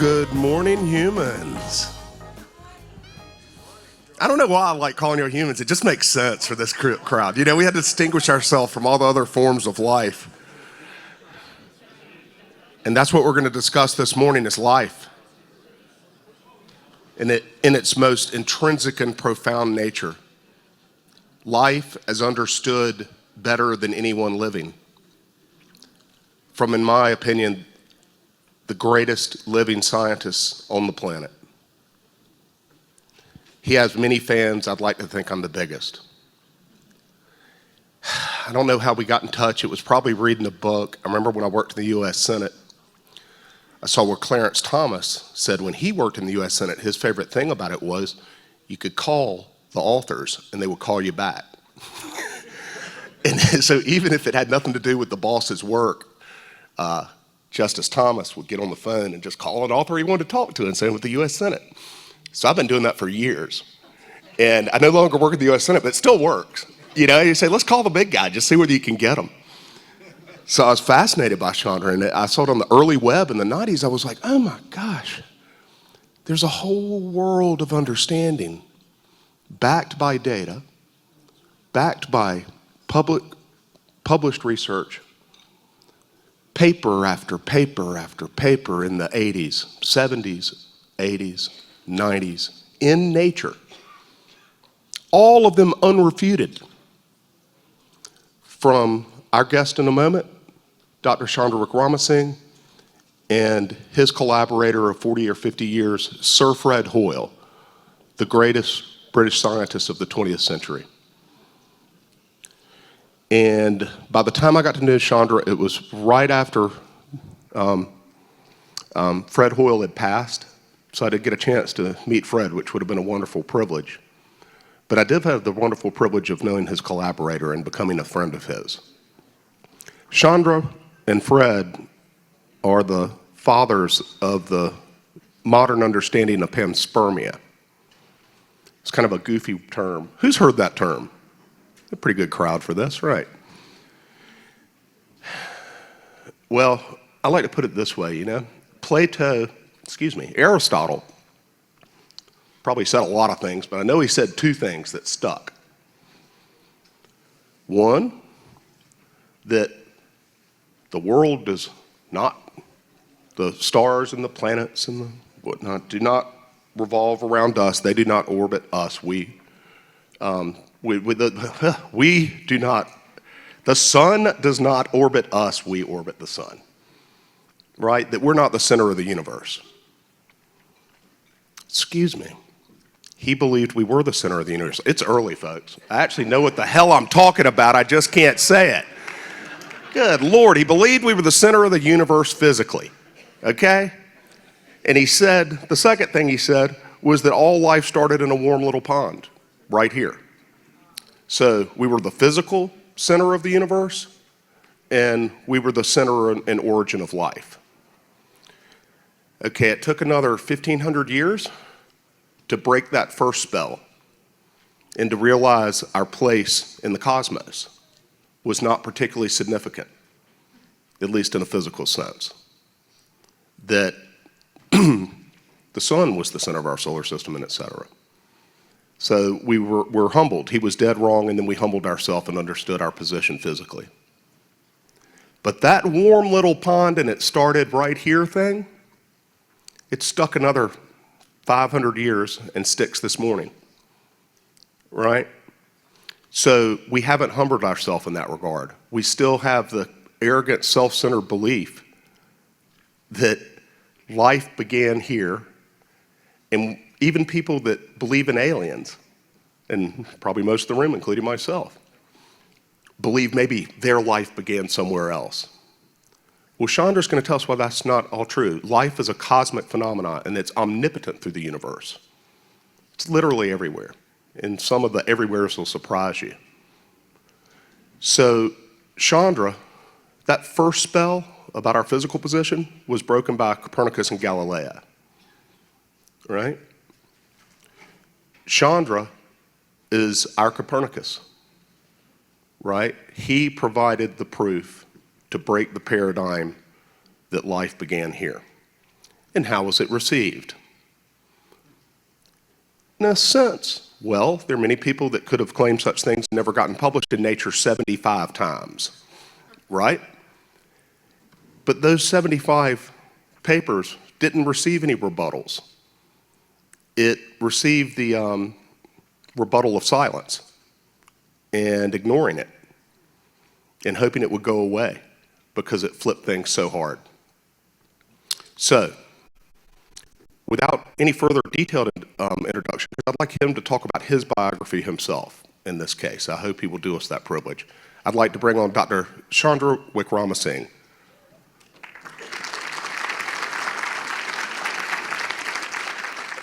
Good morning, humans. I don't know why I like calling you humans. It just makes sense for this crowd. You know, we had to distinguish ourselves from all the other forms of life. And that's what we're going to discuss this morning is life. In its most intrinsic and profound nature. Life as understood better than anyone living. From, in my opinion, the greatest living scientist on the planet. He has many fans. I'd like to think I'm the biggest. I don't know how we got in touch. It was probably reading a book. I remember when I worked in the U.S. Senate, I saw where Clarence Thomas said when he worked in the U.S. Senate, his favorite thing about it was you could call the authors and they would call you back. And so even if it had nothing to do with the boss's work, Justice Thomas would get on the phone and just call an author he wanted to talk to and say with the U.S. Senate. So I've been doing that for years. And I no longer work at the U.S. Senate, but it still works. You know, you say, let's call the big guy, just see whether you can get him. So I was fascinated by Chandra, and I saw it on the early web in the 90s. I was like, oh my gosh, there's a whole world of understanding backed by data, backed by published research, paper after paper after paper in the 80s, 70s, 80s, 90s, in nature. All of them unrefuted. From our guest in a moment, Dr. Chandra Wickramsinghe, and his collaborator of 40 or 50 years, Sir Fred Hoyle, the greatest British scientist of the 20th century. And by the time I got to know Chandra, it was right after Fred Hoyle had passed. So I didn't get a chance to meet Fred, which would have been a wonderful privilege. But I did have the wonderful privilege of knowing his collaborator and becoming a friend of his. Chandra and Fred are the fathers of the modern understanding of Panspermia. It's kind of a goofy term. Who's heard that term? A pretty good crowd for this, right? Well, I like to put it this way, you know. Aristotle probably said a lot of things, but I know he said two things that stuck. One, that the world does not, the stars and the planets and the whatnot do not revolve around us. They do not orbit us. We do not, the sun does not orbit us, we orbit the sun. Right? That we're not the center of the universe. Excuse me. He believed we were the center of the universe. It's early, folks. I actually know what the hell I'm talking about. I just can't say it. Good Lord, he believed we were the center of the universe physically. Okay? And he said, the second thing he said was that all life started in a warm little pond right here. So we were the physical center of the universe, and we were the center and origin of life. Okay, it took another 1,500 years to break that first spell and to realize our place in the cosmos was not particularly significant, at least in a physical sense. That the sun was the center of our solar system, and et cetera. So we're humbled. He was dead wrong, and then we humbled ourselves and understood our position physically. But that warm little pond, and it started right here thing, it stuck another 500 years and sticks this morning, right? So we haven't humbled ourselves in that regard. We still have the arrogant, self-centered belief that life began here, and even people that believe in aliens, and probably most of the room, including myself, believe maybe their life began somewhere else. Well, Chandra's going to tell us why that's not all true. Life is a cosmic phenomenon, and it's omnipotent through the universe. It's literally everywhere, and some of the everywheres will surprise you. So, Chandra, that first spell about our physical position was broken by Copernicus and Galileo, right? Chandra is our Copernicus, right? He provided the proof to break the paradigm that life began here. And how was it received? In a sense, well, there are many people that could have claimed such things and never gotten published in Nature 75 times, right? But those 75 papers didn't receive any rebuttals. It received the rebuttal of silence and ignoring it and hoping it would go away because it flipped things so hard. So, without any further detailed introduction, I'd like him to talk about his biography himself in this case. I hope he will do us that privilege. I'd like to bring on Dr. Chandra Wickramsinghe.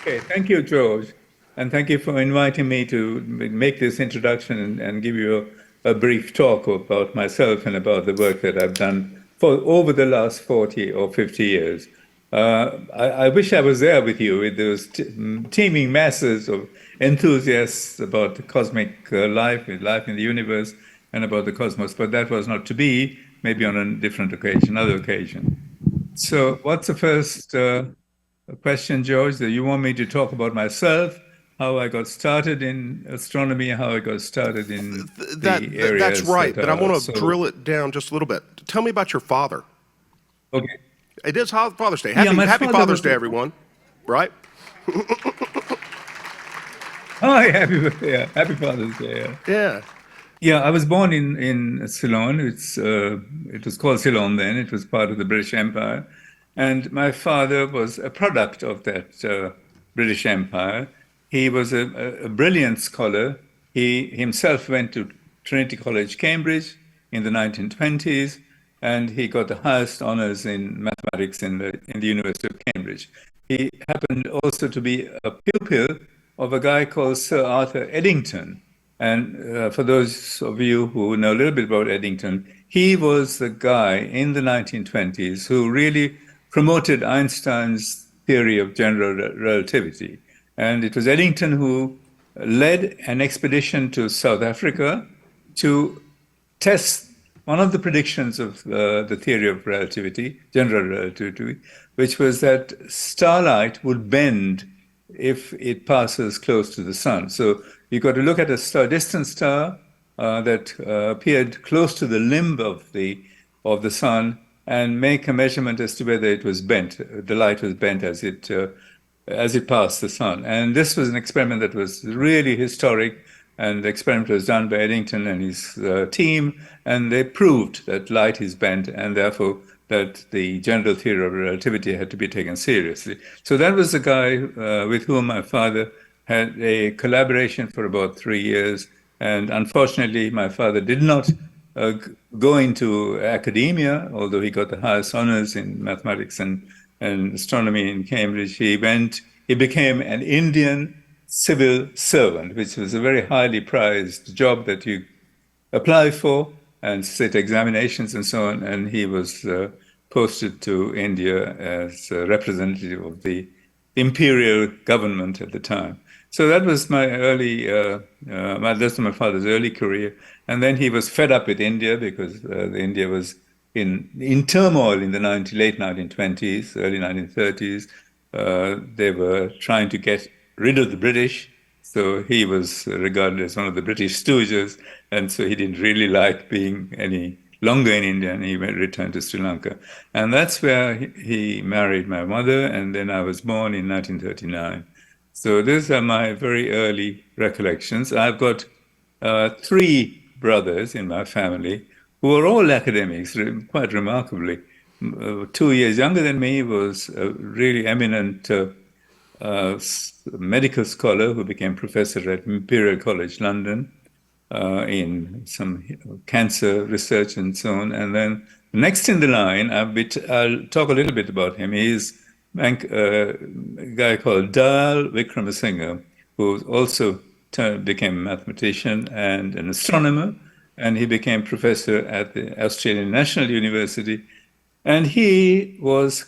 Okay, thank you, George. And thank you for inviting me to make this introduction and give you a brief talk about myself and about the work that I've done for over the last 40 or 50 years. I wish I was there with you, with those teeming masses of enthusiasts about the cosmic life in the universe and about the cosmos, but that was not to be, maybe on a different occasion, another occasion. So what's the first question, George? Do you want me to talk about myself, how I got started in astronomy, how I got started in the areas? That's right, but I want to drill it down just a little bit. Tell me about your father. Okay. It is Father's Day. Happy Father's Day, everyone. Right? Oh, happy Father's Day. Yeah. Yeah, I was born in Ceylon. It was called Ceylon then. It was part of the British Empire. And my father was a product of that British Empire. He was a brilliant scholar. He himself went to Trinity College, Cambridge in the 1920s, and he got the highest honors in mathematics in the University of Cambridge. He happened also to be a pupil of a guy called Sir Arthur Eddington. And for those of you who know a little bit about Eddington, he was the guy in the 1920s who really promoted Einstein's theory of general relativity. And it was Eddington who led an expedition to South Africa to test one of the predictions of the theory of relativity, general relativity, which was that starlight would bend if it passes close to the sun. So you got to look at a distant star that appeared close to the limb of the sun and make a measurement as to whether it was bent. The light was bent as it passed the sun. And this was an experiment that was really historic. And the experiment was done by Eddington and his team, and they proved that light is bent, and therefore that the general theory of relativity had to be taken seriously. So that was the guy with whom my father had a collaboration for about 3 years. And unfortunately, my father did not go into academia, although he got the highest honors in mathematics and astronomy in Cambridge. He became an Indian civil servant, which was a very highly prized job that you apply for and sit examinations and so on. And he was posted to India as a representative of the imperial government at the time. So that was my that's my father's early career. And then he was fed up with India because India was in turmoil in the late 1920s, early 1930s. They were trying to get rid of the British, so he was regarded as one of the British stooges, and so he didn't really like being any longer in India, and he returned to Sri Lanka. And that's where he married my mother, and then I was born in 1939. So these are my very early recollections. I've got 3 brothers in my family who are all academics, quite remarkably. 2 years younger than me was a really eminent medical scholar who became professor at Imperial College London in some cancer research and so on. And then next in the line, I'll talk a little bit about him. He's a guy called Dal Wickramsinghe, who also became a mathematician and an astronomer, and he became professor at the Australian National University. And he was,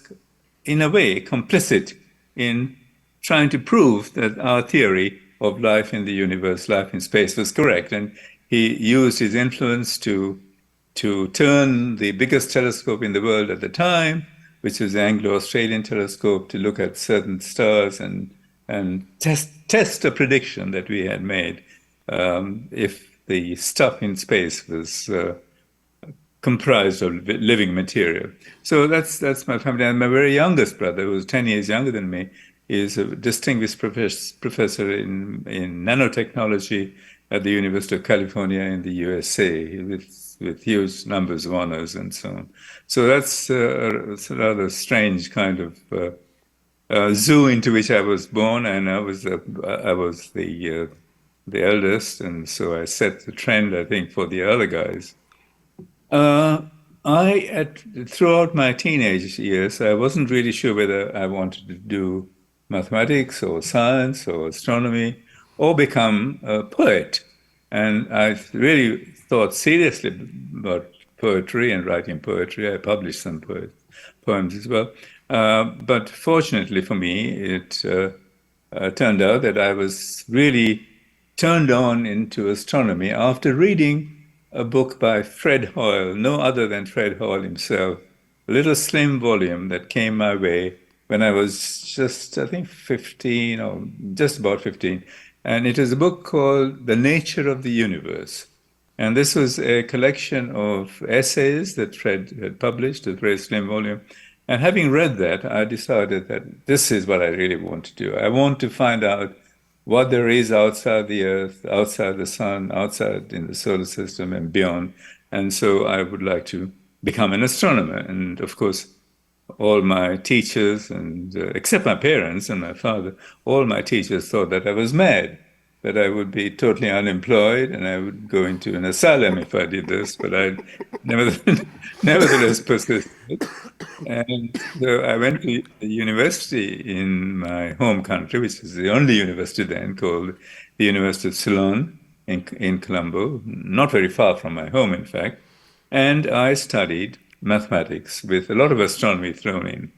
in a way, complicit in trying to prove that our theory of life in the universe, life in space, was correct. And he used his influence to turn the biggest telescope in the world at the time which is the Anglo-Australian telescope, to look at certain stars and test a prediction that we had made, if the stuff in space was comprised of living material. So that's my family. And my very youngest brother, who's 10 years younger than me, is a distinguished professor in nanotechnology at the University of California in the USA, with huge numbers of honors and so on. So that's a rather strange kind of zoo into which I was born, and I was the eldest, and so I set the trend, I think, for the other guys. Throughout my teenage years, I wasn't really sure whether I wanted to do mathematics or science or astronomy or become a poet. And I really thought seriously about poetry and writing poetry. I published some poems as well. But fortunately for me, it turned out that I was really turned on into astronomy after reading a book by Fred Hoyle, no other than Fred Hoyle himself, a little slim volume that came my way when I was just, I think, 15 or just about 15. And it is a book called The Nature of the Universe. And this was a collection of essays that Fred had published, a very slim volume. And having read that, I decided that this is what I really want to do. I want to find out what there is outside the Earth, outside the sun, outside in the solar system and beyond. And so I would like to become an astronomer. And of course, all my teachers, and except my parents and my father, all my teachers thought that I was mad, that I would be totally unemployed and I would go into an asylum if I did this. But I nevertheless persisted. And so I went to the university in my home country, which is the only university then, called the University of Ceylon in Colombo, not very far from my home, in fact. And I studied mathematics with a lot of astronomy thrown in.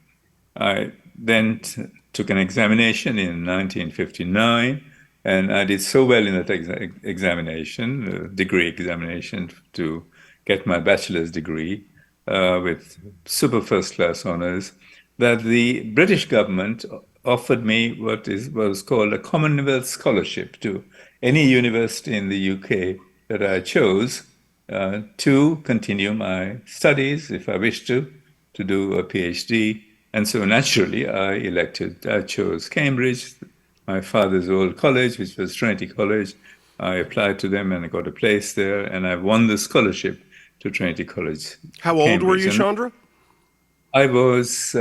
I then took an examination in 1959, and I did so well in that examination, degree examination, to get my bachelor's degree with super first-class honors, that the British government offered me what was called a Commonwealth Scholarship to any university in the UK that I chose to continue my studies, if I wished to do a PhD. And so naturally, I chose Cambridge, my father's old college, which was Trinity College. I applied to them and I got a place there, and I won the scholarship to Trinity College. How old were you, Chandra? I was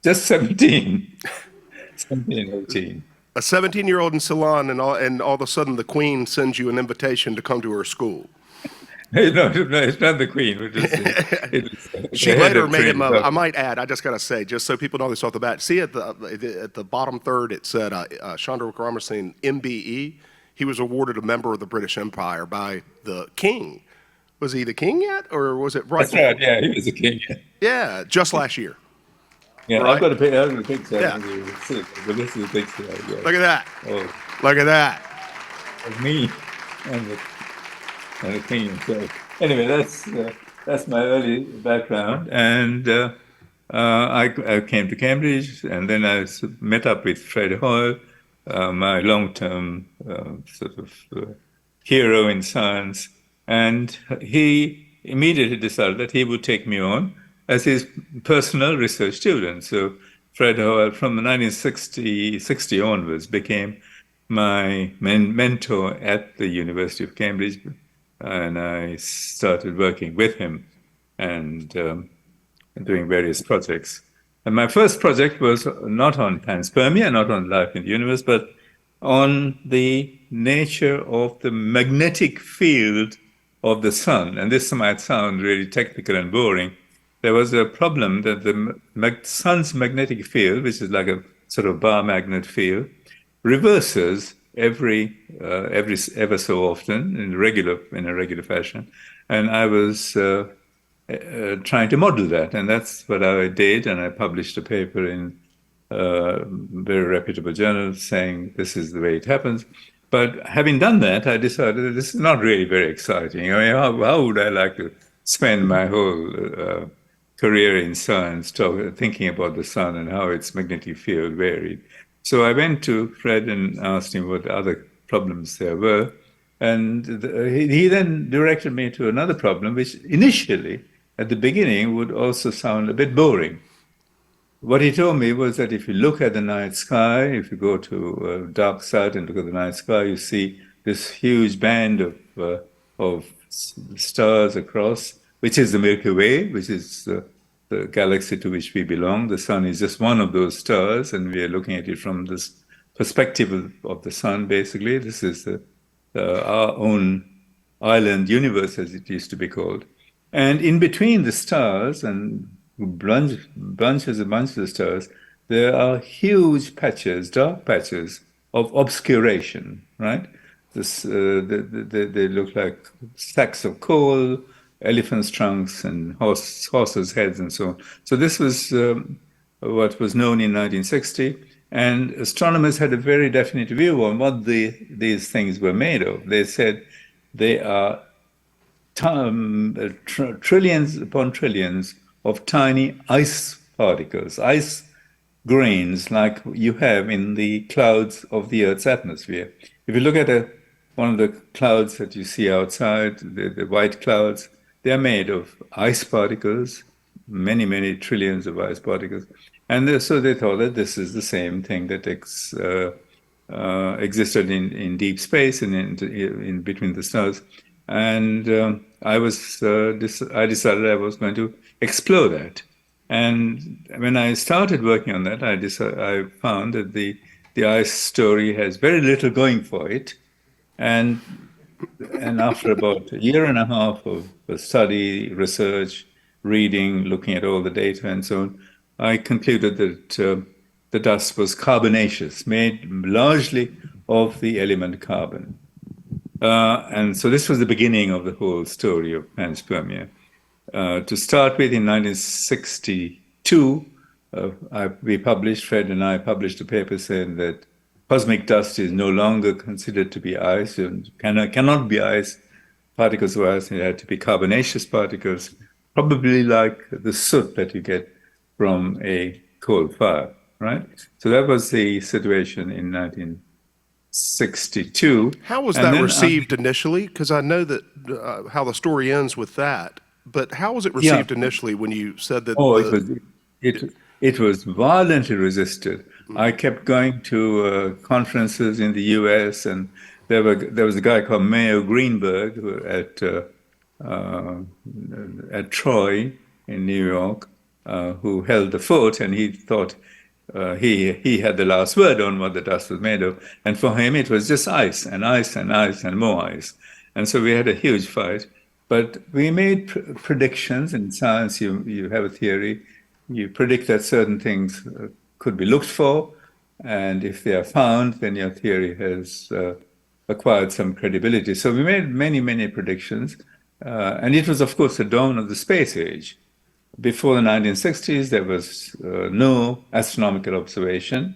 just 17, 17, 18. A 17-year-old in Ceylon, and all of a sudden the Queen sends you an invitation to come to her school. No, it's not the Queen. She later made him I might add, I just got to say, just so people know this off the bat, see at the bottom third, it said Chandra Wickramsinghe, MBE. He was awarded a member of the British Empire by the King. Was he the king yet, or was it right? That's right, yeah, he was the king. Yeah, just last year. Yeah, right? I've got a picture. Yeah. But this is a picture. Yeah. Look at that. Oh. Look at that. Of me and the king himself. Anyway, that's my early background, and I came to Cambridge, and then I met up with Fred Hoyle, my long-term sort of hero in science, and he immediately decided that he would take me on as his personal research student. So Fred Hoyle, from 1960 onwards, became my mentor at the University of Cambridge, and I started working with him and doing various projects. And my first project was not on panspermia, not on life in the universe, but on the nature of the magnetic field of the sun. And this might sound really technical and boring. There was a problem that the sun's magnetic field, which is like a sort of bar magnet field, reverses ever so often in a regular fashion. And I was trying to model that, and that's what I did. And I published a paper in a very reputable journal saying this is the way it happens. But having done that, I decided that this is not really very exciting. I mean, how would I like to spend my whole career in science, thinking about the sun and how its magnetic field varied. So I went to Fred and asked him what other problems there were. And he then directed me to another problem, which initially, at the beginning, would also sound a bit boring. What he told me was that if you look at the night sky, if you go to a dark side and look at the night sky, you see this huge band of stars across, which is the Milky Way, which is the galaxy to which we belong. The sun is just one of those stars, and we are looking at it from this perspective of the sun, basically. This is our own island universe, as it used to be called. And in between the stars and bunches and bunches of stars, there are huge patches, dark patches of obscuration, right? They look like sacks of coal, elephants' trunks, and horses' heads, and so on. So this was what was known in 1960, and astronomers had a very definite view on what these things were made of. They said they are trillions upon trillions of tiny ice particles, ice grains like you have in the clouds of the Earth's atmosphere. If you look at one of the clouds that you see outside, the white clouds, they are made of ice particles, many, many trillions of ice particles. And so they thought that this is the same thing that existed in deep space and in between the stars. And I decided I was going to explore that. And when I started working on that, I found that the ice story has very little going for it. And after about a year and a half of study, research, reading, looking at all the data and so on, I concluded that the dust was carbonaceous, made largely of the element carbon. And so this was the beginning of the whole story of panspermia. To start with, in 1962, Fred and I published a paper saying that cosmic dust is no longer considered to be ice, and cannot be ice, particles of ice. It had to be carbonaceous particles, probably like the soot that you get from a coal fire, right? So that was the situation in 1962. How was that received initially? Because I know that how the story ends with that, but how was it received initially when you said that? It was violently resisted. I kept going to conferences in the U.S., and there was a guy called Mayor Greenberg at Troy in New York who held the fort, and he thought he had the last word on what the dust was made of. And for him, it was just ice and ice and ice and more ice. And so we had a huge fight. But we made predictions. In science, you have a theory. You predict that certain things could be looked for. And if they are found, then your theory has acquired some credibility. So we made many, many predictions. And it was, of course, the dawn of the space age. Before the 1960s, there was no astronomical observation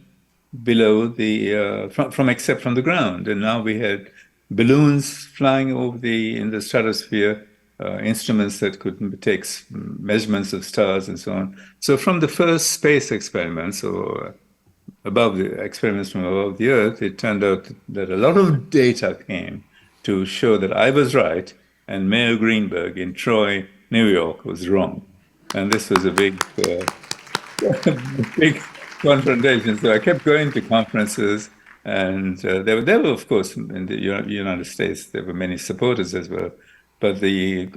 below except from the ground. And now we had balloons flying over in the stratosphere, instruments that could take measurements of stars and so on. So from the first space experiments, or experiments from above the Earth, it turned out that a lot of data came to show that I was right and Mayor Greenberg in Troy, New York, was wrong. And this was a big confrontation. So I kept going to conferences, and there were, of course, in the United States, there were many supporters as well. But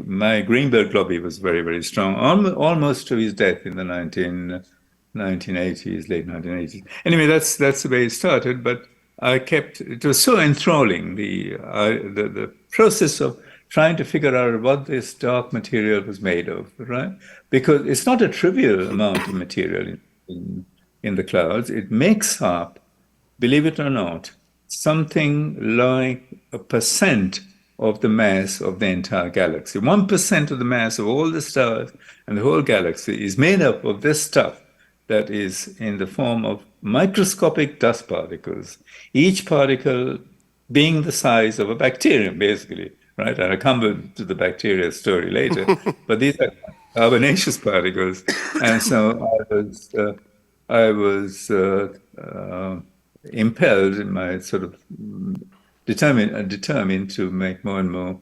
my Greenberg lobby was very, very strong, almost to his death in the 1980s, late 1980s. Anyway, that's the way it started. But it was so enthralling, the process of trying to figure out what this dark material was made of, right? Because it's not a trivial amount of material in the clouds. It makes up, believe it or not, something like 1% of the mass of the entire galaxy. 1% of the mass of all the stars and the whole galaxy is made up of this stuff that is in the form of microscopic dust particles, each particle being the size of a bacterium, basically. Right, and I'll come to the bacteria story later. But these are carbonaceous particles. And so I was impelled in my sort of determined to make more and more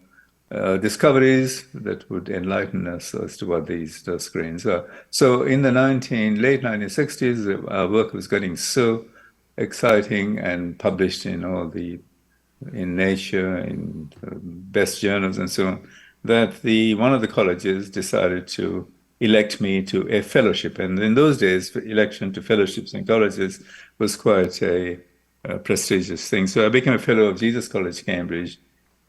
discoveries that would enlighten us as to what these dust grains are. So in the late 1960s, our work was getting so exciting and published in Nature, in best journals and so on, that one of the colleges decided to elect me to a fellowship. And in those days, election to fellowships in colleges was quite a prestigious thing. So I became a fellow of Jesus College, Cambridge,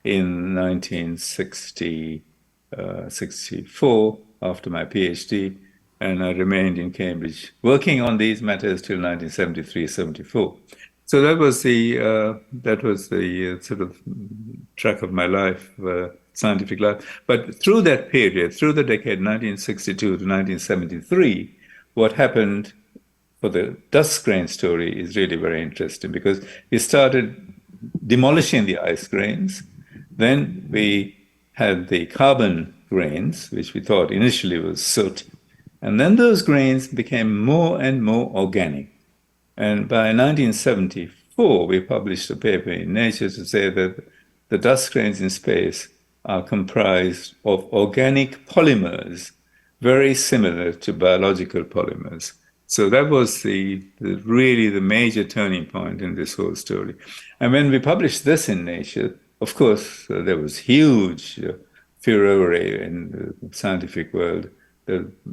in 1964 after my PhD, and I remained in Cambridge working on these matters till 1973-74. So that was the sort of track of my life, scientific life. But through that period, through the decade 1962 to 1973, what happened for the dust grain story is really very interesting, because we started demolishing the ice grains. Then we had the carbon grains, which we thought initially was soot. And then those grains became more and more organic. And by 1974, we published a paper in Nature to say that the dust grains in space are comprised of organic polymers, very similar to biological polymers. So that was really the major turning point in this whole story. And when we published this in Nature, of course, there was huge furore in the scientific world.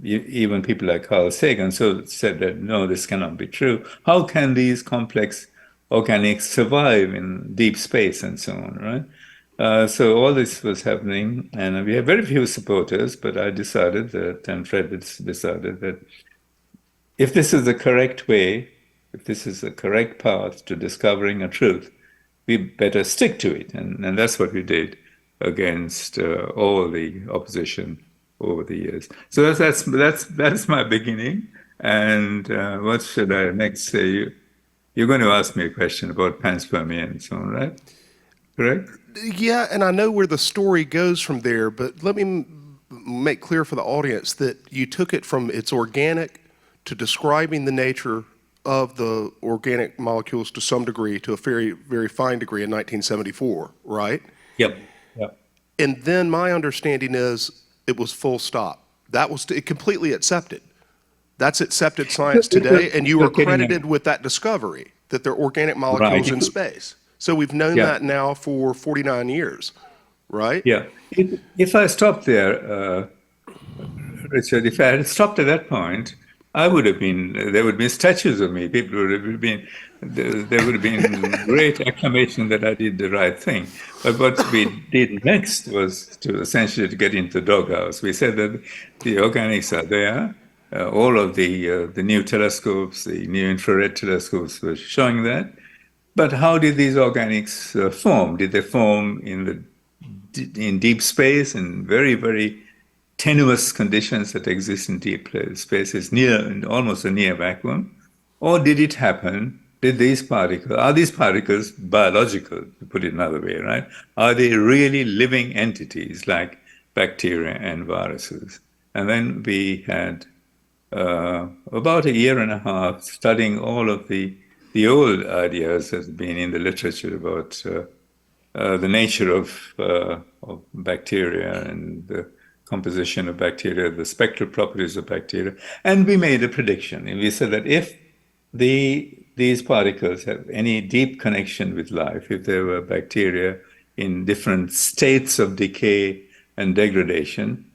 Even people like Carl Sagan said that, no, this cannot be true. How can these complex organics survive in deep space and so on, right? So all this was happening, and we had very few supporters, but I decided that, and Fred decided that if this is the correct way, if this is the correct path to discovering a truth, we better stick to it. And that's what we did against all the opposition over the years. So that's my beginning. And what should I next say? You're going to ask me a question about panspermia and so on, right? Correct? Yeah, and I know where the story goes from there, but let me make clear for the audience that you took it from its organic to describing the nature of the organic molecules to some degree, to a very, very fine degree in 1974, right? Yep. Yep. And then my understanding is it was full stop. That was completely accepted. That's accepted science today, and you were credited with that discovery, that there are organic molecules in space. So we've known that now for 49 years, right? Yeah. If I stopped there, Richard, if I had stopped at that point, there would have been statues of me. People would have been, there would have been great acclamation that I did the right thing. But what we did next was to essentially to get into the doghouse. We said that the organics are there. All of the new telescopes, the new infrared telescopes were showing that. But how did these organics form? Did they form in deep space, in very, very tenuous conditions that exist in deep spaces, almost a near vacuum? Or did it happen? Are these particles biological, to put it another way, right? Are they really living entities like bacteria and viruses? And then we had about a year and a half studying all of the old ideas that have been in the literature about the nature of bacteria and the composition of bacteria, the spectral properties of bacteria. And we made a prediction. And we said that if these particles have any deep connection with life, if there were bacteria in different states of decay and degradation,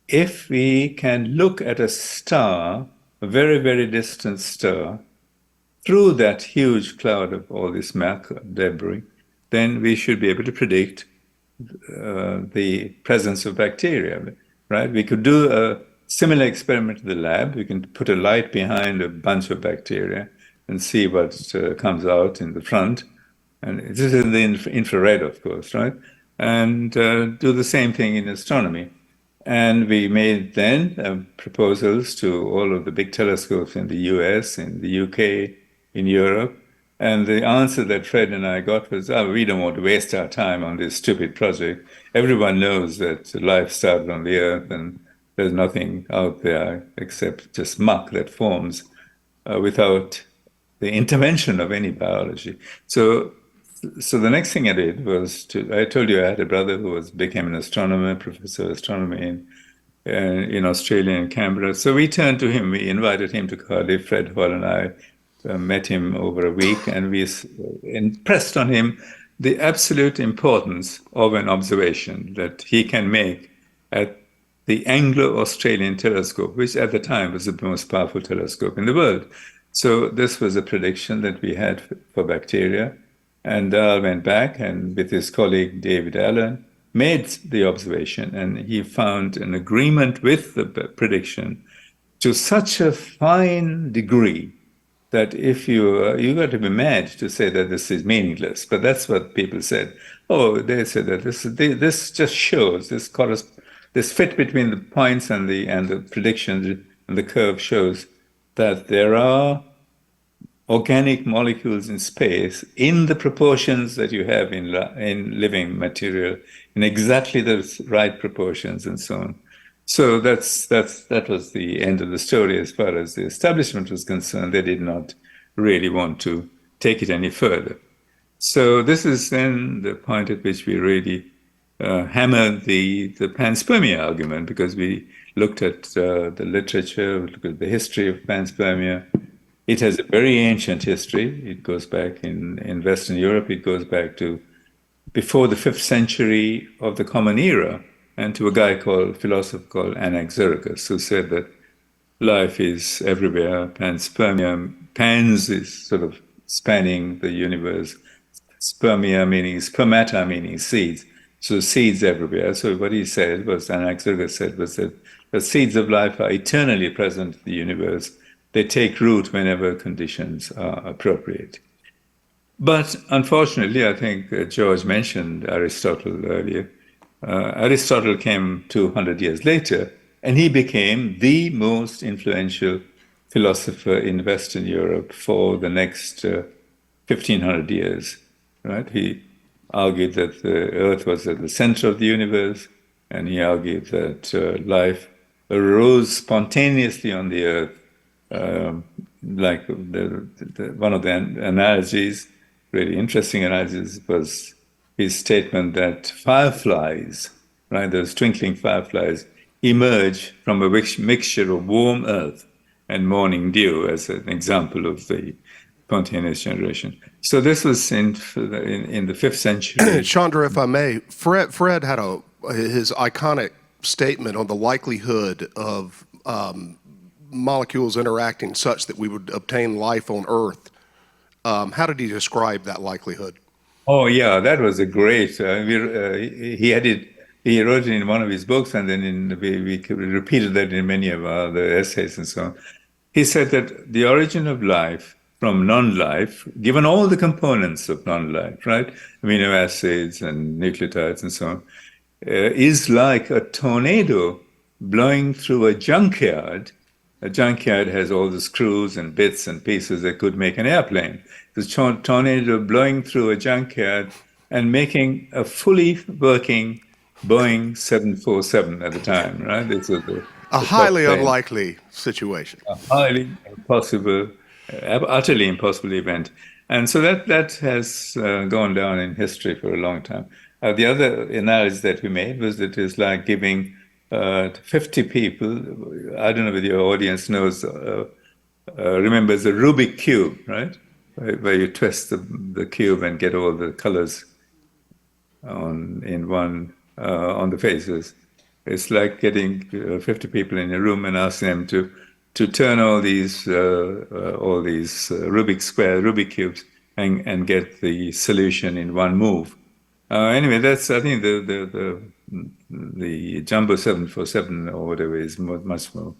if we can look at a star, a very, very distant star, through that huge cloud of all this debris, then we should be able to predict the presence of bacteria, right? We could do a similar experiment in the lab. We can put a light behind a bunch of bacteria and see what comes out in the front. And this is in the infrared, of course, right? And do the same thing in astronomy. And we made then proposals to all of the big telescopes in the US, in the UK, in Europe. And the answer that Fred and I got was, we don't want to waste our time on this stupid project. Everyone knows that life started on the Earth and There's nothing out there except just muck that forms without the intervention of any biology. So the next thing I did was I told you I had a brother who became an astronomer, professor of astronomy in Australia and Canberra. So we turned to him. We invited him to Cardiff. Fred Hoyle and I met him over a week, and we impressed on him the absolute importance of an observation that he can make at the Anglo-Australian telescope, which at the time was the most powerful telescope in the world. So this was a prediction that we had for bacteria. And Darl went back and with his colleague David Allen made the observation, and he found an agreement with the prediction to such a fine degree that if you got to be mad to say that this is meaningless, but that's what people said. Oh, they said that this just shows this fit between the points and the predictions and the curve shows that there are organic molecules in space in the proportions that you have in living material, in exactly the right proportions and so on. So that was the end of the story as far as the establishment was concerned. They did not really want to take it any further. So this is then the point at which we really hammered the Panspermia argument, because we looked at the literature, we looked at the history of Panspermia. It has a very ancient history. It goes back in Western Europe. It goes back to before the 5th century of the Common Era, and to a philosopher called Anaxagoras, who said that life is everywhere. Panspermia, pans is sort of spanning the universe. Spermia meaning spermata meaning seeds. So seeds everywhere. So what he said was, Anaxagoras said, was that the seeds of life are eternally present in the universe. They take root whenever conditions are appropriate. But unfortunately, I think George mentioned Aristotle earlier. Aristotle came 200 years later, and he became the most influential philosopher in Western Europe for the next 1500 years. Right? He argued that the Earth was at the center of the universe, and he argued that life arose spontaneously on the Earth. Like one of the analogies, really interesting analogies, was his statement that fireflies, right, those twinkling fireflies, emerge from a mixture of warm earth and morning dew as an example of the spontaneous generation. So this was in the 5th century. Chandra, if I may, Fred had his iconic statement on the likelihood of molecules interacting such that we would obtain life on Earth. How did he describe that likelihood? Oh yeah, that was a great. He wrote it in one of his books, and then we repeated that in many of our other essays and so on. He said that the origin of life from non-life, given all the components of non-life, right, amino acids and nucleotides and so on, is like a tornado blowing through a junkyard. A junkyard has all the screws and bits and pieces that could make an airplane. The tornado blowing through a junkyard and making a fully working Boeing 747 at the time, right? This was a highly unlikely situation. A highly impossible, utterly impossible event. And so that has gone down in history for a long time. The other analogy that we made was that it's like giving 50 people, I don't know whether your audience knows, remembers the Rubik Cube, right? Where you twist the cube and get all the colors on the faces. It's like getting 50 people in a room and asking them to turn all these Rubik cubes and get the solution in one move. Anyway, that's, I think, the Jumbo 747 or whatever is much more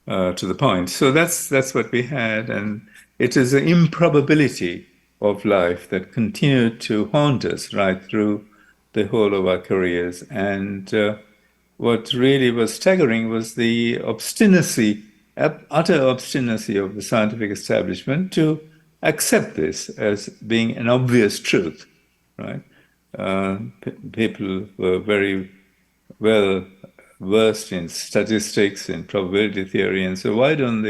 to the point. So that's what we had, and it is an improbability of life that continued to haunt us right through the whole of our careers. And what really was staggering was the utter obstinacy of the scientific establishment to accept this as being an obvious truth, right? People were very well versed in statistics and probability theory, and so why didn't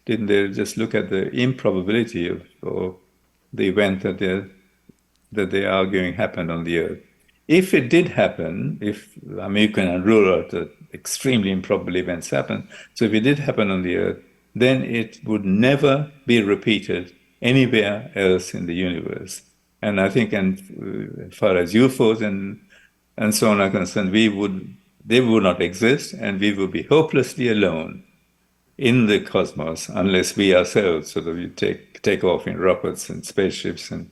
they just look at the improbability of the event that they're arguing happened on the Earth? If it did happen, I mean, you can rule out that extremely improbable events happen. So if it did happen on the Earth, then it would never be repeated anywhere else in the universe. And I think, as far as UFOs and so on are concerned, they would not exist, and we would be hopelessly alone in the cosmos unless we ourselves sort of take off in rockets and spaceships and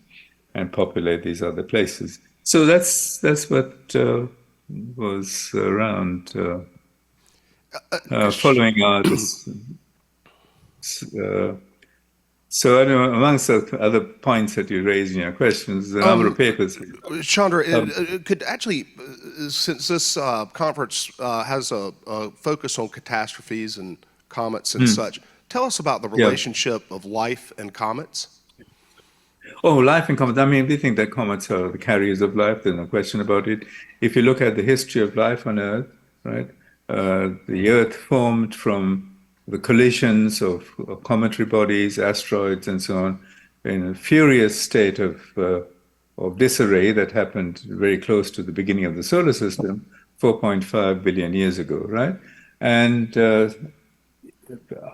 populate these other places. So that's what was around following this. So I don't know, amongst the other points that you raised in your questions, the number of papers. Chandra, could actually, since this conference has a focus on catastrophes and comets and such, tell us about the relationship of life and comets. Oh, life and comets. I mean, we think that comets are the carriers of life. There's no question about it. If you look at the history of life on Earth, right, the Earth formed from the collisions of cometary bodies, asteroids, and so on, in a furious state of disarray that happened very close to the beginning of the solar system, 4.5 billion years ago, right? And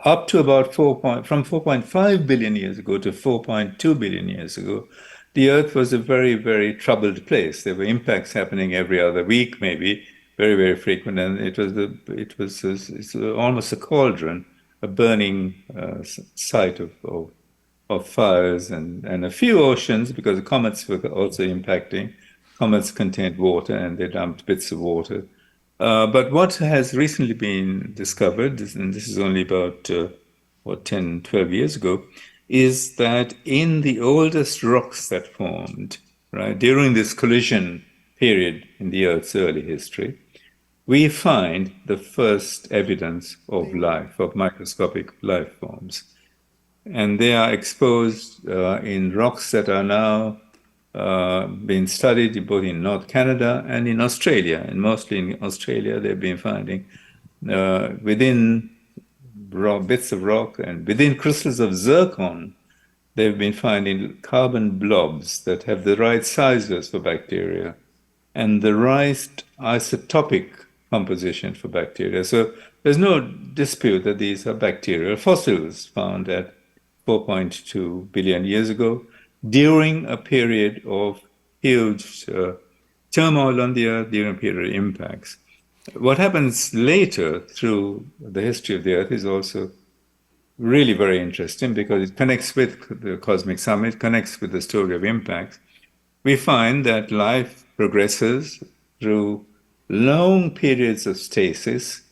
up to about from 4.5 billion years ago to 4.2 billion years ago, the Earth was a very, very troubled place. There were impacts happening every other week, maybe, very, very frequent, and it's almost a cauldron, a burning site of fires and a few oceans, because the comets were also impacting. Comets contained water, and they dumped bits of water. But what has recently been discovered, and this is only about 10, 12 years ago, is that in the oldest rocks that formed, right, during this collision period in the Earth's early history, we find the first evidence of life, of microscopic life forms. And they are exposed in rocks that are now being studied both in North Canada and in Australia. And mostly in Australia, they've been finding within bits of rock and within crystals of zircon, they've been finding carbon blobs that have the right sizes for bacteria and the right isotopic composition for bacteria. So there's no dispute that these are bacterial fossils found at 4.2 billion years ago during a period of huge turmoil on the Earth, during a period of impacts. What happens later through the history of the Earth is also really very interesting because it connects with the Cosmic Summit, connects with the story of impacts. We find that life progresses through long periods of stasis,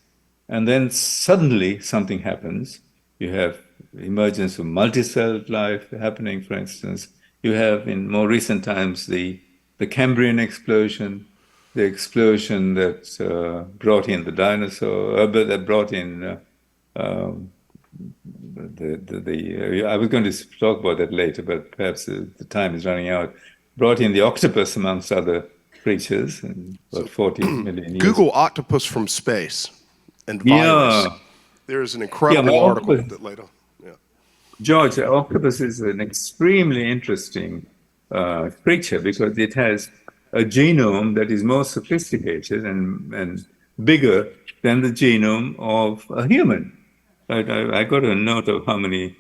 and then suddenly something happens. You have emergence of multicelled life happening, for instance. You have, in more recent times, the Cambrian explosion, the explosion that brought in the dinosaur, that brought in I was going to talk about that later, but perhaps the time is running out. Brought in the octopus, amongst other creatures, in about 40 million years. Google octopus from space and virus. Yeah. There is an incredible article that later. Yeah. George, the octopus is an extremely interesting creature because it has a genome that is more sophisticated and bigger than the genome of a human. I got a note of how many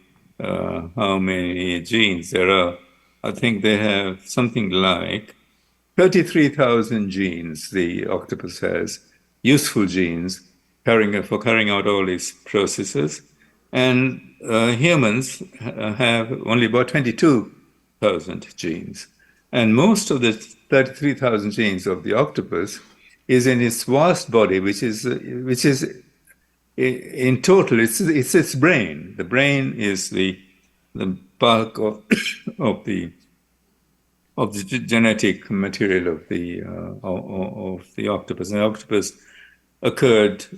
genes there are. I think they have something like 33,000 genes the octopus has, useful genes for carrying out all these processes. And humans have only about 22,000 genes. And most of the 33,000 genes of the octopus is in its vast body, which is in total, it's its brain. The brain is the bulk of the genetic material of the octopus. And the octopus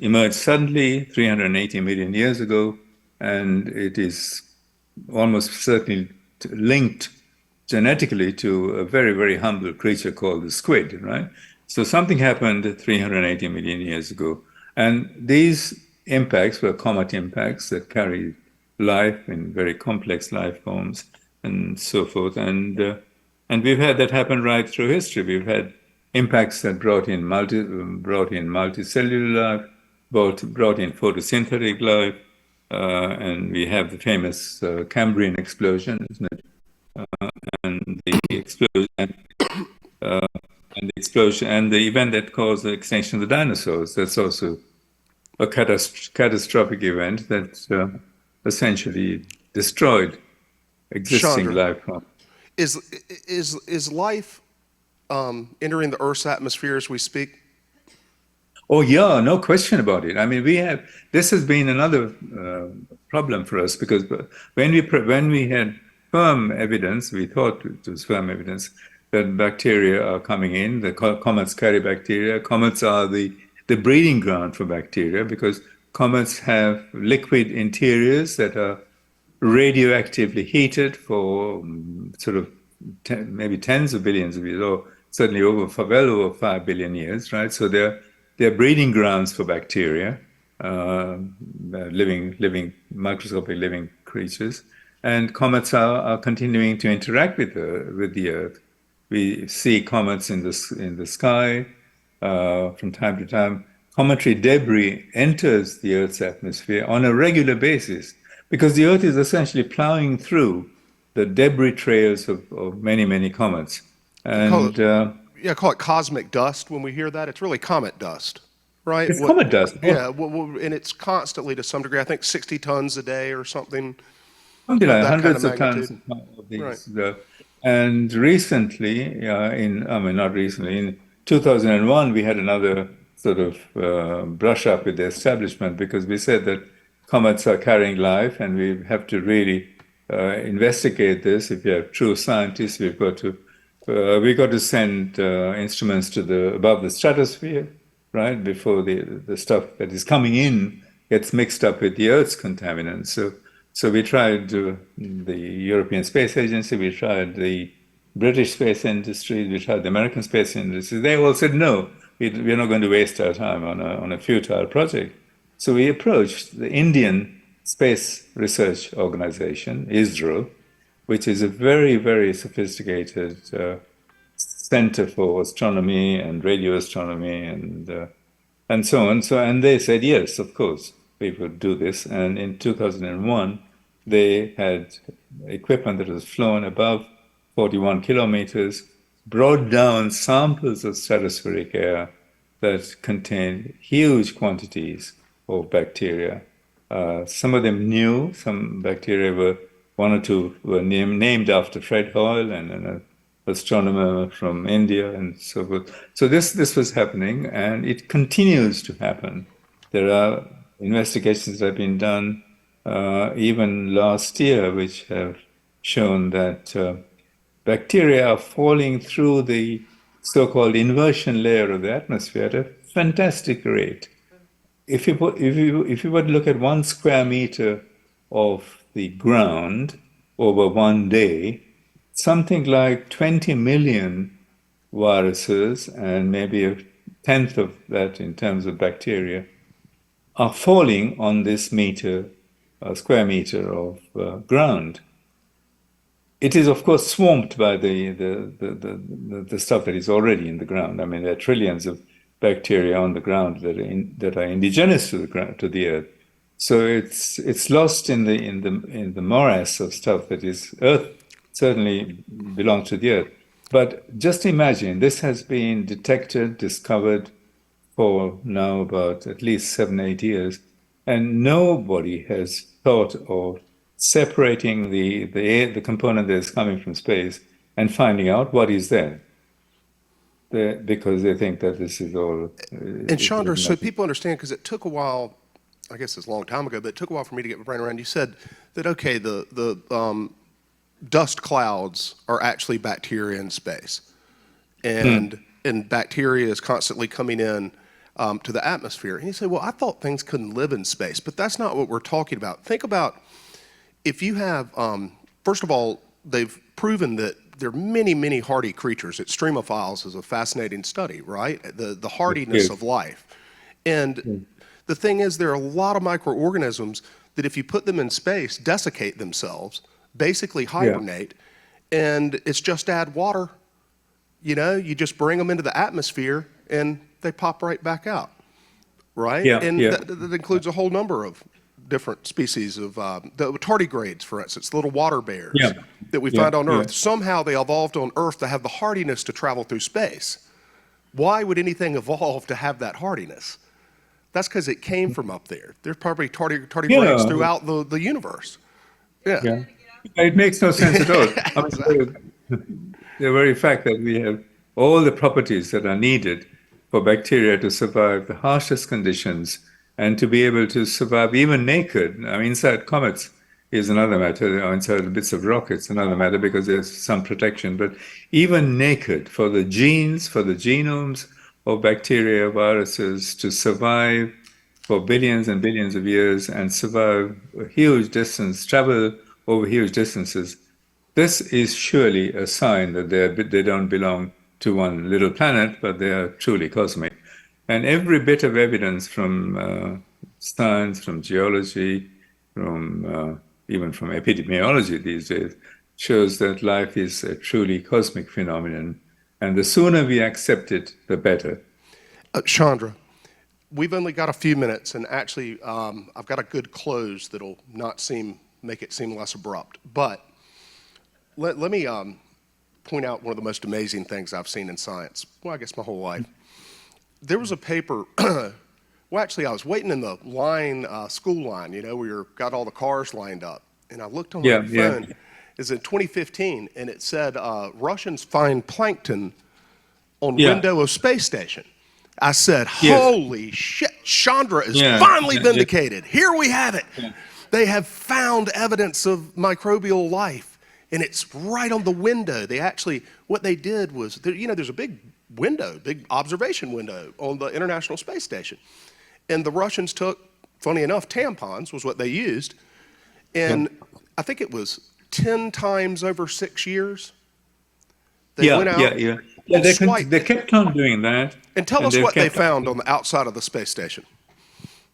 emerged suddenly 380 million years ago, and it is almost certainly linked genetically to a very, very humble creature called the squid, right? So something happened 380 million years ago. And these impacts were comet impacts that carry life in very complex life forms and so forth. And we've had that happen right through history. We've had impacts that brought in multicellular life, brought in photosynthetic life, and we have the famous Cambrian explosion, isn't it? And the explosion and the event that caused the extinction of the dinosaurs. That's also a catastrophic event that essentially destroyed existing Chandra, life forms. is life entering the Earth's atmosphere as we speak? Oh yeah, no question about it. I mean, this has been another problem for us because when we had firm evidence, we thought it was firm evidence that bacteria are coming in. The comets carry bacteria. Comets are the breeding ground for bacteria because comets have liquid interiors that are radioactively heated for sort of maybe tens of billions of years, or certainly well over 5 billion years, right? So they're breeding grounds for bacteria, living microscopic living creatures, and comets are continuing to interact with the Earth. We see comets in the sky from time to time. Cometary debris enters the Earth's atmosphere on a regular basis because the Earth is essentially plowing through the debris trails of many comets. And Call it cosmic dust when we hear that. It's really comet dust, right? it's comet dust. Yeah, and it's constantly to some degree, I think 60 tons a day or something. Something like That kind hundreds of of tons magnitude. of these. Right. And recently, not recently, in 2001, we had another sort of brush up with the establishment because we said that comets are carrying life and we have to really investigate this. If you're true scientists, we got to send instruments to above the stratosphere, right, before the stuff that is coming in gets mixed up with the Earth's contaminants. So we tried the European Space Agency, we tried the British space industry, we tried the American space industry. They all said, no, we're not going to waste our time on a futile project. So we approached the Indian Space Research Organization, ISRO, which is a very, very sophisticated center for astronomy and radio astronomy and so on. And they said, yes, of course, we would do this. And in 2001, they had equipment that was flown above 41 kilometers, brought down samples of stratospheric air that contained huge quantities of bacteria. Some of them new, some bacteria one or two were named after Fred Hoyle and an astronomer from India and so forth. So this was happening and it continues to happen. There are investigations that have been done even last year, which have shown that bacteria are falling through the so-called inversion layer of the atmosphere at a fantastic rate. If you were to look at 1 square meter of the ground over one day, something like 20 million viruses and maybe a tenth of that in terms of bacteria are falling on this square meter of ground. It is, of course, swamped by the stuff that is already in the ground. I mean, there are trillions of bacteria on the ground that are indigenous to the Earth. So it's lost in the morass of stuff that is Earth, certainly belongs to the Earth. But just imagine, this has been detected, discovered for now about at least 7-8 years, and nobody has thought of separating the component that is coming from space and finding out what is there. Because they think that this is all. And Chandra, so people understand, because it took a while, I guess it's a long time ago, but it took a while for me to get my brain around. You said that, okay, the dust clouds are actually bacteria in space. And bacteria is constantly coming in to the atmosphere. And you say, well, I thought things couldn't live in space, but that's not what we're talking about. Think about if you have, first of all, they've proven that there are many hardy creatures. Extremophiles is a fascinating study, right? The hardiness of life. And the thing is, there are a lot of microorganisms that if you put them in space, desiccate themselves, basically hibernate, and it's just add water. You just bring them into the atmosphere and they pop right back out, right? And that includes a whole number of different species of the tardigrades, for instance, little water bears that we find on Earth. Somehow they evolved on Earth to have the hardiness to travel through space. Why would anything evolve to have that hardiness? That's because it came from up there. There's probably tardigrades throughout the universe. It makes no sense at all. I mean, the very fact that we have all the properties that are needed for bacteria to survive the harshest conditions and to be able to survive even naked. I mean, inside comets is another matter, or inside bits of rockets, another matter, because there's some protection. But even naked, for the genes, for the genomes of bacteria, viruses to survive for billions and billions of years and survive a huge distance, travel over huge distances, this is surely a sign that they don't belong to one little planet, but they are truly cosmic. And every bit of evidence from science, from geology, from even from epidemiology these days, shows that life is a truly cosmic phenomenon. And the sooner we accept it, the better. Chandra, we've only got a few minutes, and actually I've got a good close that'll not make it seem less abrupt. But let me point out one of the most amazing things I've seen in science, well, I guess my whole life. There was a paper, well, actually, I was waiting in the line, school line, where you've got all the cars lined up. And I looked on my phone. It's in 2015, and it said Russians find plankton on window of space station. I said, holy shit, Chandra is finally vindicated. Here we have it. They have found evidence of microbial life, and it's right on the window. They actually, what they did was, there's a big window, big observation window on the International Space Station. And the Russians took, funny enough, tampons was what they used. And I think it was 10 times over 6 years. They went out they kept on doing that. And tell us what they found on the outside of the space station.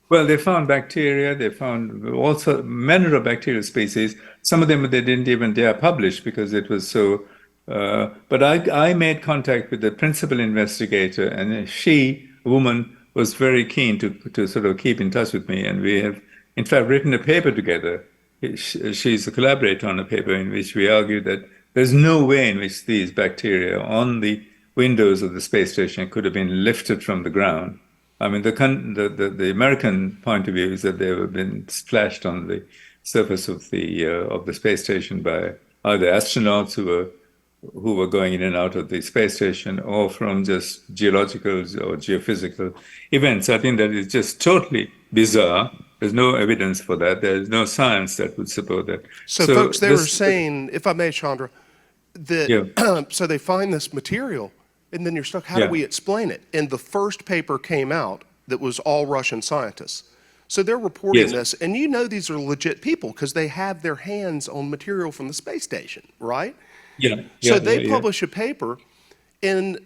Well, they found bacteria. They found also manner of bacterial species. Some of them they didn't even dare publish because it was so. But I made contact with the principal investigator, and she, a woman, was very keen to sort of keep in touch with me. And we have, in fact, written a paper together. She's a collaborator on a paper in which we argue that there's no way in which these bacteria on the windows of the space station could have been lifted from the ground. I mean, the American point of view is that they have been splashed on the surface of the space station by either astronauts who were going in and out of the space station, or from just geological or geophysical events. I think that is just totally bizarre. There's no evidence for that. There's no science that would support that. So folks, they were saying, if I may, Chandra, that so they find this material, and then you're stuck, how do we explain it? And the first paper came out that was all Russian scientists. So they're reporting this, and these are legit people because they have their hands on material from the space station, right? So they publish a paper, and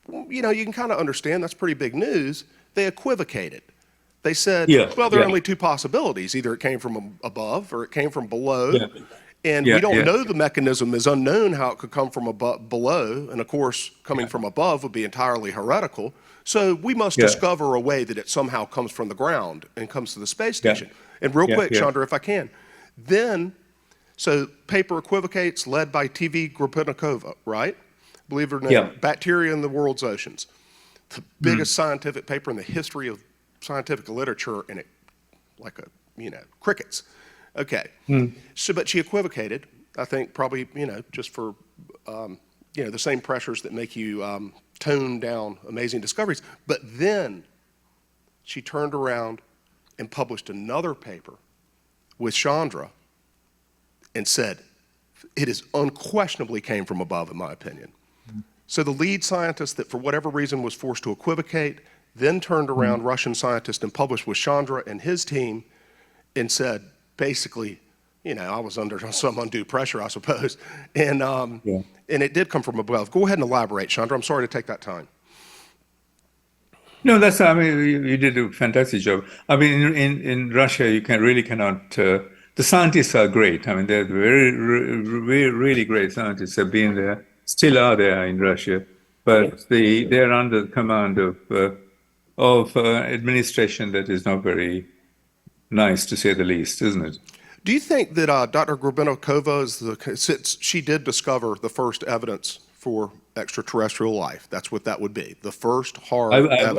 you can kind of understand that's pretty big news. They equivocated. They said, well, there are only two possibilities. Either it came from above or it came from below. And we don't know, the mechanism is unknown how it could come from below. And of course, coming from above would be entirely heretical. So we must discover a way that it somehow comes from the ground and comes to the space station. And real quick, Chandra, if I can. Then, so paper equivocates, led by T.V. Grupenikova, right? Believe it or not, Bacteria in the World's Oceans. The biggest scientific paper in the history of scientific literature, and it, like crickets. Okay. So, but she equivocated, I think probably, just for, the same pressures that make you tone down amazing discoveries. But then she turned around and published another paper with Chandra and said, it is unquestionably came from above, in my opinion. So the lead scientist that for whatever reason was forced to equivocate, then turned around, Russian scientist, and published with Chandra and his team and said, basically, I was under some undue pressure, I suppose. And it did come from above. Go ahead and elaborate, Chandra. I'm sorry to take that time. No, I mean, you did a fantastic job. I mean, in Russia, you really cannot. The scientists are great. I mean, they're really great scientists have been there, still are there in Russia, but they're under the command of administration that is not very nice, to say the least, isn't it? Do you think that Dr. Grebennikova since she did discover the first evidence for extraterrestrial life, that's what that would be, the first hard evidence?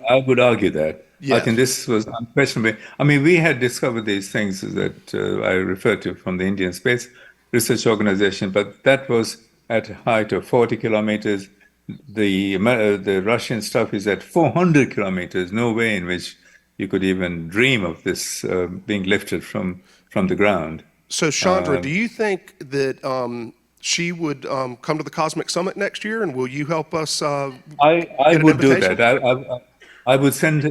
I would argue that. I think Yes. this was unquestionably. I mean, we had discovered these things that I referred to from the Indian Space Research Organization, but that was at a height of 40 kilometers. The Russian stuff is at 400 kilometers. No way in which you could even dream of this being lifted from the ground. So, Chandra, do you think that she would come to the Cosmic Summit next year, and will you help us I get an would do invitation? that. I would send,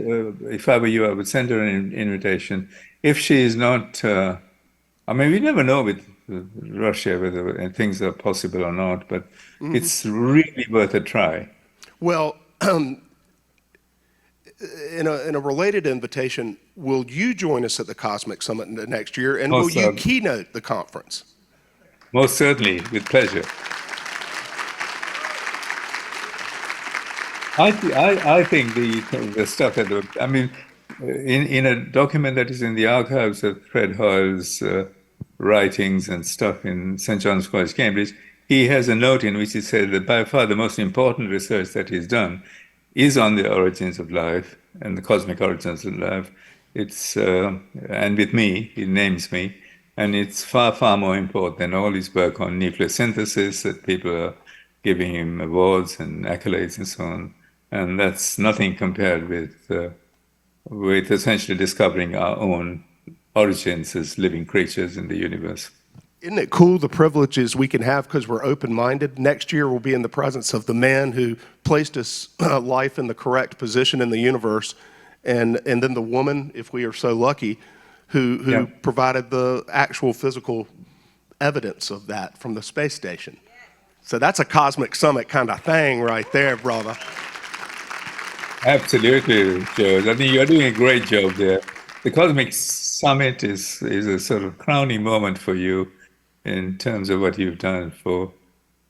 if I were you, I would send her an invitation. If she is not, I mean, we never know with Russia whether things are possible or not, but it's really worth a try. Well, in a related invitation, will you join us at the Cosmic Summit next year, and will Most, you keynote the conference? most certainly, with pleasure. I think the stuff I mean, in a document that is in the archives of Fred Hoyle's writings and stuff in St. John's College, Cambridge, he has a note in which he said that by far the most important research that he's done is on the origins of life and the cosmic origins of life. It's and with me, he names me, and it's far more important than all his work on nucleosynthesis that people are giving him awards and accolades and so on. And that's nothing compared with essentially discovering our own origins as living creatures in the universe. Isn't it cool the privileges we can have because we're open-minded? Next year we'll be in the presence of the man who placed his life in the correct position in the universe, and then the woman, if we are so lucky, who provided the actual physical evidence of that from the space station. So that's a Cosmic Summit kind of thing right there, brother. Absolutely, George. I think you're doing a great job there. The Cosmic Summit is a sort of crowning moment for you in terms of what you've done for.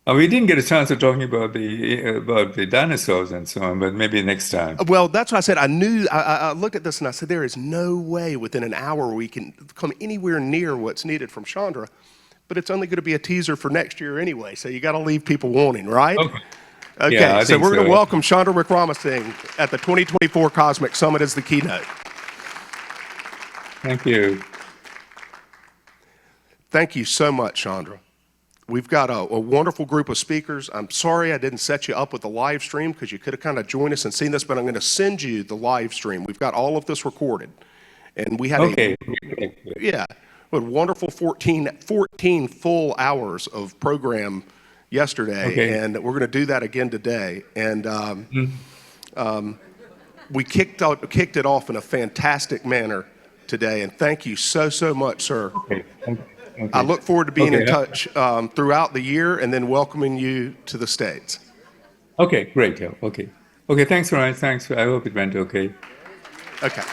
We didn't get a chance of talking about the dinosaurs and so on, but maybe next time. Well, that's why I said I looked at this and I said, there is no way within an hour we can come anywhere near what's needed from Chandra, but it's only going to be a teaser for next year anyway, so you got to leave people wanting, right? Okay, Yeah, so we're going to welcome Chandra Wickramsinghe at the 2024 Cosmic Summit as the keynote. Thank you. Thank you so much, Chandra. We've got a wonderful group of speakers. I'm sorry I didn't set you up with the live stream because you could have kind of joined us and seen this, but I'm going to send you the live stream. We've got all of this recorded. And we had Okay. we had wonderful 14 full hours of program yesterday, and we're going to do that again today. And we kicked it off in a fantastic manner today, and thank you so much, sir. Okay. I look forward to being in touch throughout the year and then welcoming you to the States. Okay, great. Yeah, okay. Okay, thanks, Ryan. Thanks. I hope it went okay. Okay.